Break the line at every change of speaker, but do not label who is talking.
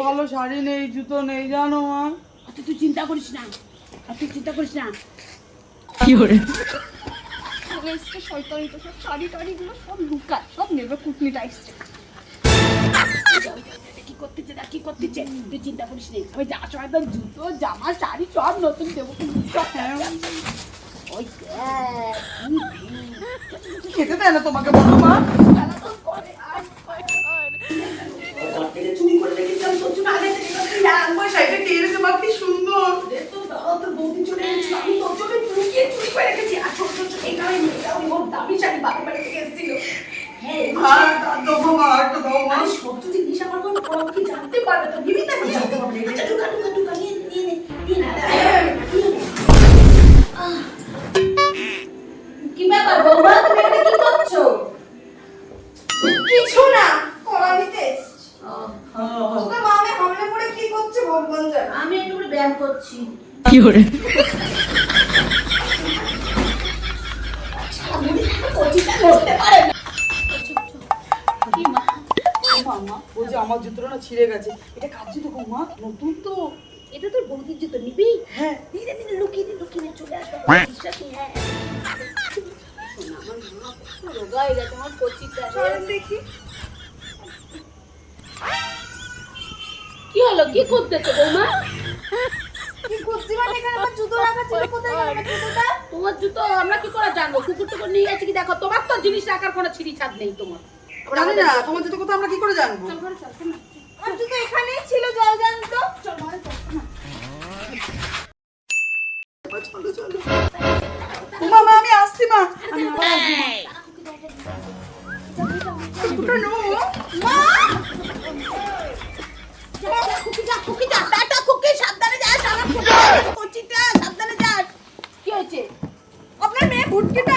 ভালো শাড়ি নেই, জুতো নেই জানো মা।
তুই চিন্তা করিস না,
কি করে
শয়তানি তো সব শাড়ি টাড়িগুলো সব লুকা, সব নেবে কুটনিটা এসছে। কি করতেছে তুই চিন্তা করিস না, আমি যা সব একদম জুতো জামা শাড়ি সব নতুন দেবো। ওই
খেতে দেয় না তোমাকে বলো মা?
চুরি করে রেখেছি আমি, তোর জন্য আগে থেকে
শাড়িটা কে এনেছে মা? কি সুন্দর।
তোর বৌদি চলে এসেছিল, আমি তোর জন্য লুকিয়ে চুরি করে রেখেছি। আর ছোট ছোট এটাও ওর দামি শাড়ি বাপের বাড়ি থেকে এসেছিল। হ্যাঁ
দেবো মা, একটা দাও মা।
সব যদি নিশা আমার কোনো পড়াবো কি জানতে পারবে তো বিবিতা নিয়ে যেতে পারবে। আচ্ছা ঢুকা নিয়ে কি ব্যাপার বৌমা, তুমি এখানে কি করছো?
কিছু না, কলা নিতে এসেছি। তোদের মা আমি হামলে পড়ে কি করছে ভগবান জানে।
আমি একটু করে ব্যায়াম করছি।
কি করে
কচিটা করতে পারে না। কি মা?
মা ওই যে আমার জুতোটা না ছিঁড়ে গেছে, এটা কার জুতো গো মা? নতুন তো।
এটা তোর বৌদির জুতো, নিবি?
হ্যাঁ
ধীরে ধীরে লুকিয়ে চলে আসবে। বিশ্বাস নেই। হ্যাঁ শোনা, আমার মা কত রোগা হয়ে গেছে, আমার কচিটা।
চলেন দেখি।
কি হলো, কি করতেছো বৌমা?
কি করছি মানে এখানে আমার জুতো রাখা ছিল, কোথায় গেল আমার জুতোটা?
তোমার জুতো আমরা কি করে জানবো? কুকুর টুকুর নিয়ে গেছে কি দেখো, তোমার তো জিনিস রাখার কোনো ছিঁড়ি ছাদ নেই তোমার।
জানি না তোমার জুতো কোথায়, আমরা কি করে জানবো?
চল ঘরে চল, শোন না।
আমার জুতো এখানেই ছিল, জল জানতো।
চল ঘরে চল, শোন না।
চলো চলো মা, মা আমি আসছি মা, আমি আবার আসবো মা। জুতোটা নেবো মা?
খুকি যা, টাটা খুকি, সাবধানে যাস, আমার কচিটা সাবধানে যাস। কি হয়েছে?
আপনার মেয়ে ভুটকিটা